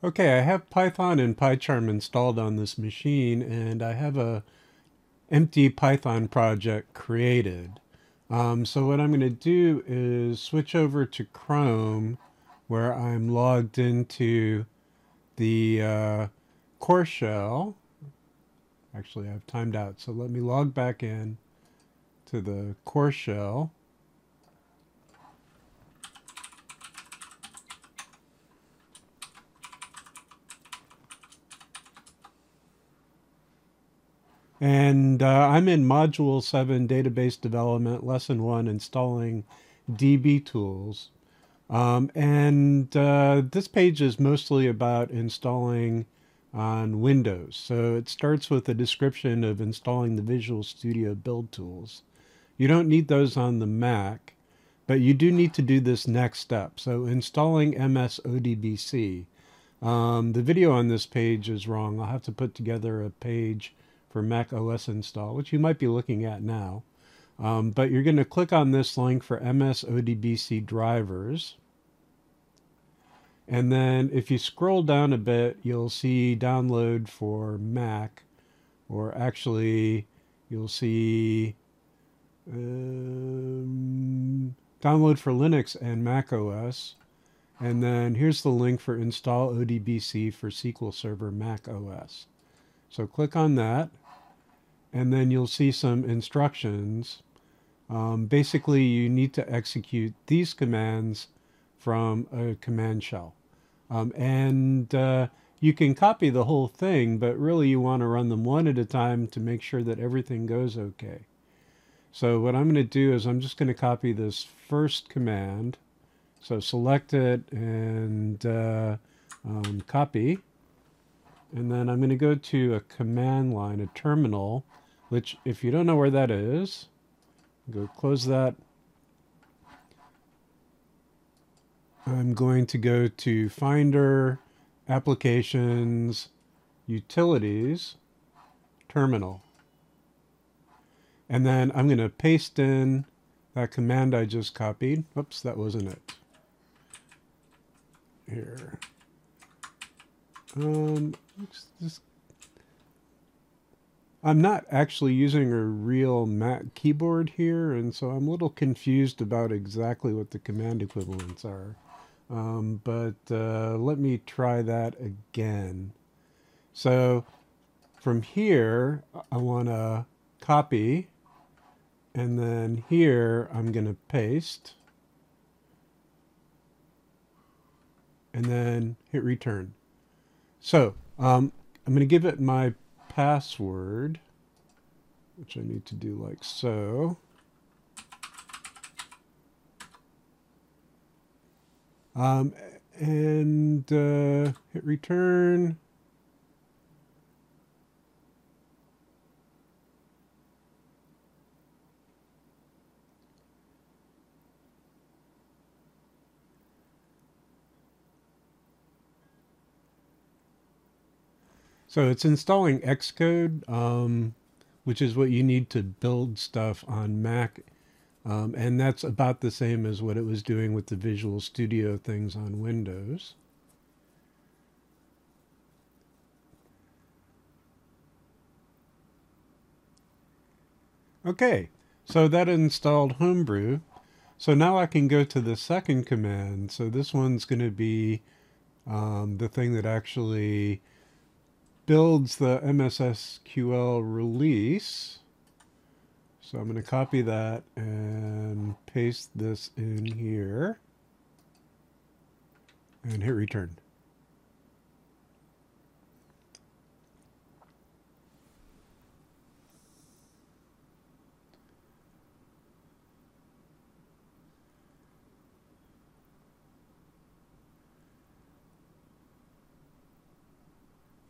Okay, I have Python and PyCharm installed on this machine, and I have a empty Python project created. So what I'm going to do is switch over to Chrome, where I'm logged into the core shell. Actually, I've timed out, so let me log back in to the core shell. And I'm in Module 7 Database Development, Lesson 1, Installing DB Tools. This page is mostly about installing on Windows. So it starts with a description of installing the Visual Studio build tools. You don't need those on the Mac, but you do need to do this next step. So installing MSODBC. The video on this page is wrong. I'll have to put together a page for MacOS install, which you might be looking at now. But you're going to click on this link for MSODBC drivers. And then if you scroll down a bit, you'll see download for Mac, or actually you'll see download for Linux and Mac OS. And then here's the link for install ODBC for SQL Server Mac OS. So click on that, and then you'll see some instructions. Basically, you need to execute these commands from a command shell. You can copy the whole thing, but really you want to run them one at a time to make sure that everything goes okay. So what I'm going to do is I'm just going to copy this first command. So select it and copy. And then I'm going to go to a command line, a terminal, which if you don't know where that is, go close that. I'm going to go to Finder, Applications, Utilities, Terminal. And then I'm going to paste in that command I just copied. Oops, that wasn't it. Here. I'm not actually using a real Mac keyboard here, and so I'm a little confused about exactly what the command equivalents are. Let me try that again. So from here, I want to copy, and then here I'm going to paste, and then hit return. So I'm going to give it my password, which I need to do like so. Hit return. So it's installing Xcode, which is what you need to build stuff on Mac. And that's about the same as what it was doing with the Visual Studio things on Windows. Okay, so that installed Homebrew. So now I can go to the second command. So this one's going to be the thing that actually builds the MSSQL release. So I'm going to copy that and paste this in here and hit return.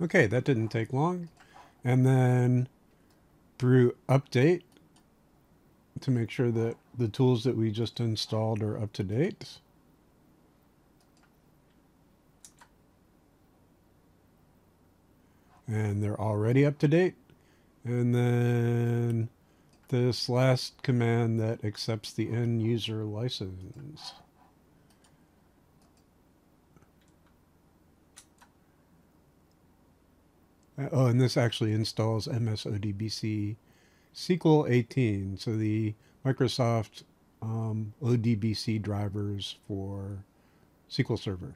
Okay, that didn't take long. And then brew update to make sure that the tools that we just installed are up to date. And they're already up to date. And then this last command that accepts the end user license. Oh, and this actually installs MSODBC SQL 18, so the Microsoft ODBC drivers for SQL Server.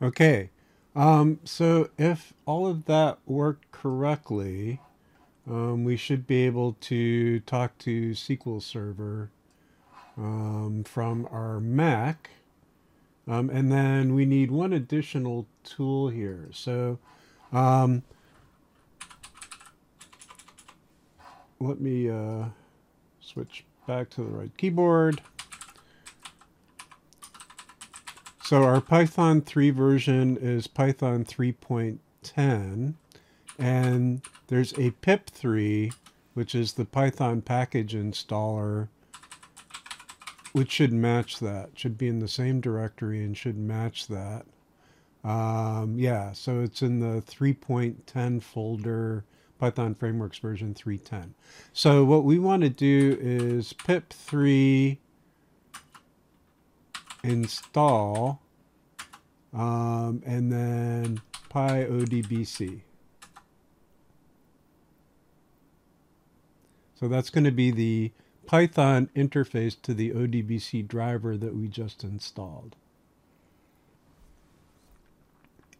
Okay, so if all of that worked correctly, we should be able to talk to SQL Server from our Mac. And then we need one additional tool here. So um, let me switch back to the right keyboard. So our Python 3 version is Python 3.10, and there's a pip3, which is the Python package installer, which should match that. Should be in the same directory and should match that. Yeah, so it's in the 3.10 folder, Python Frameworks version 3.10. So what we want to do is pip3 install and then pyodbc. So that's going to be the Python interface to the ODBC driver that we just installed.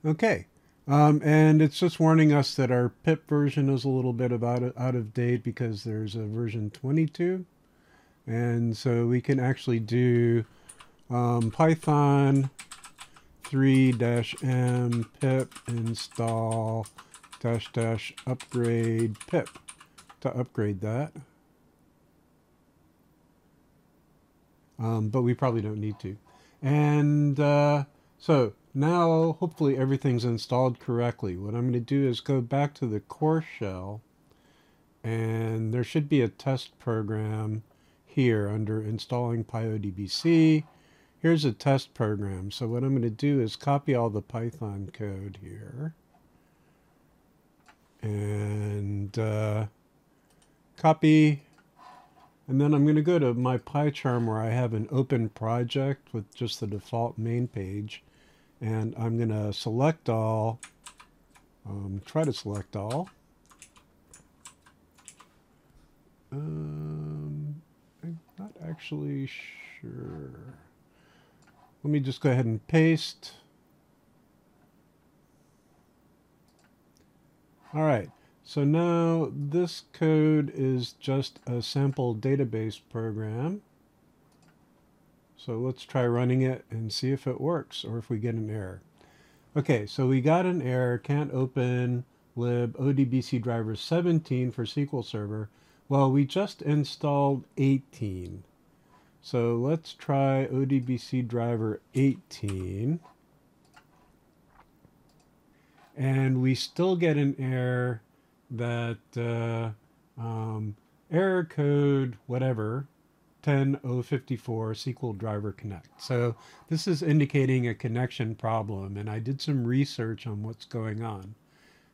Okay, and it's just warning us that our pip version is a little bit out of date because there's a version 22. And so we can actually do Python 3-m pip install --upgrade pip to upgrade that. But we probably don't need to. And so now hopefully everything's installed correctly. What I'm going to do is go back to the core shell, and there should be a test program here under installing pyodbc. Here's a test program. So what I'm going to do is copy all the Python code here and copy. And then I'm going to go to my PyCharm where I have an open project with just the default main page. And I'm going to select all, try to select all. I'm not actually sure. Let me just go ahead and paste. All right. So now this code is just a sample database program. So let's try running it and see if it works or if we get an error. Okay, so we got an error, can't open lib ODBC driver 17 for SQL Server. Well, we just installed 18. So let's try ODBC driver 18. And we still get an error that error code whatever 10054 SQL driver connect. So this is indicating a connection problem, and I did some research on what's going on.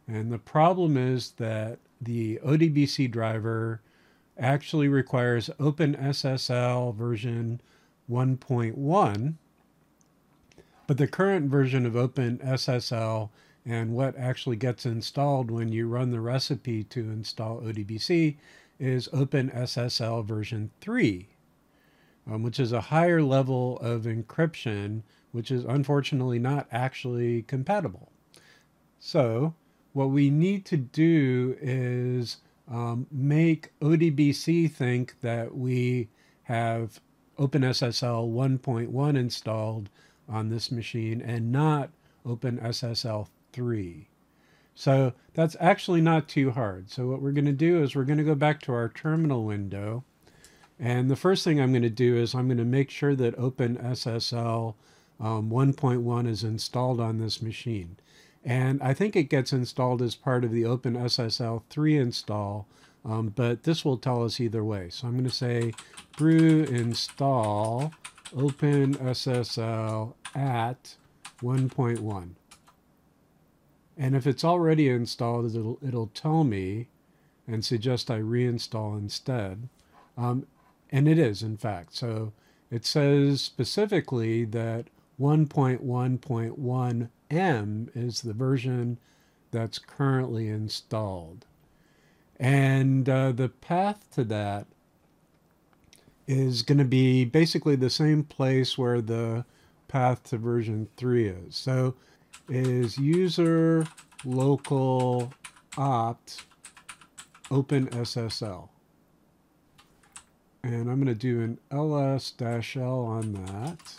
And the problem is that the ODBC driver actually requires OpenSSL version 1.1, but the current version of OpenSSL and what actually gets installed when you run the recipe to install ODBC is OpenSSL version 3, which is a higher level of encryption, which is unfortunately not actually compatible. So what we need to do is make ODBC think that we have OpenSSL 1.1 installed on this machine and not OpenSSL 3. So that's actually not too hard. So what we're going to do is we're going to go back to our terminal window. And the first thing I'm going to do is I'm going to make sure that OpenSSL 1.1 is installed on this machine. And I think it gets installed as part of the OpenSSL 3 install, but this will tell us either way. So I'm going to say brew install OpenSSL at 1.1. And if it's already installed, it'll tell me and suggest I reinstall instead. And it is, in fact. So it says specifically that 1.1.1M is the version that's currently installed. And the path to that is going to be basically the same place where the path to version 3 is. So is user local opt OpenSSL. And I'm going to do an ls-l on that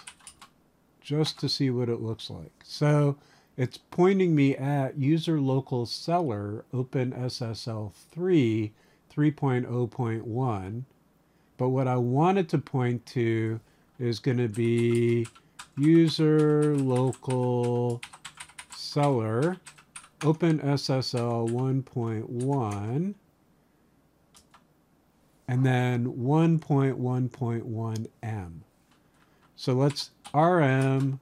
just to see what it looks like. So it's pointing me at user local seller OpenSSL 3 3.0.1. But what I wanted to point to is going to be user local seller OpenSSL 1.1 and then 1.1.1M. So let's rm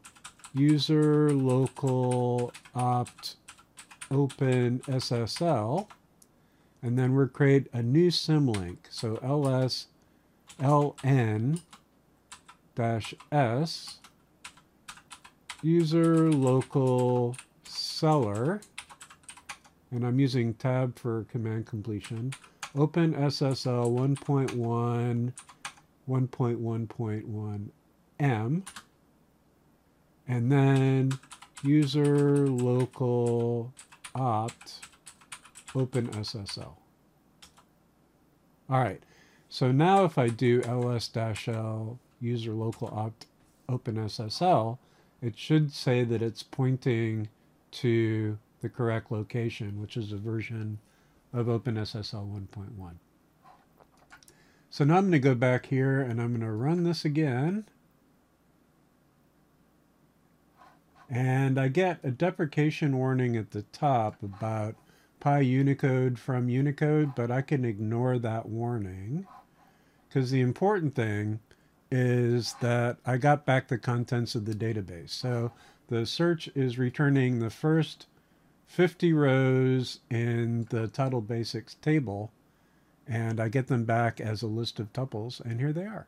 user local opt OpenSSL, and then we'll create a new symlink. So ls ln -s user local seller, and I'm using tab for command completion, OpenSSL 1.1 1.1.1M, and then user local opt OpenSSL. All right, so now if I do ls-l user local opt OpenSSL, it should say that it's pointing to the correct location, which is a version of OpenSSL 1.1. So now I'm going to go back here and I'm going to run this again. And I get a deprecation warning at the top about Pi Unicode from Unicode, but I can ignore that warning because the important thing is that I got back the contents of the database. So the search is returning the first 50 rows in the title basics table, and I get them back as a list of tuples, and here they are.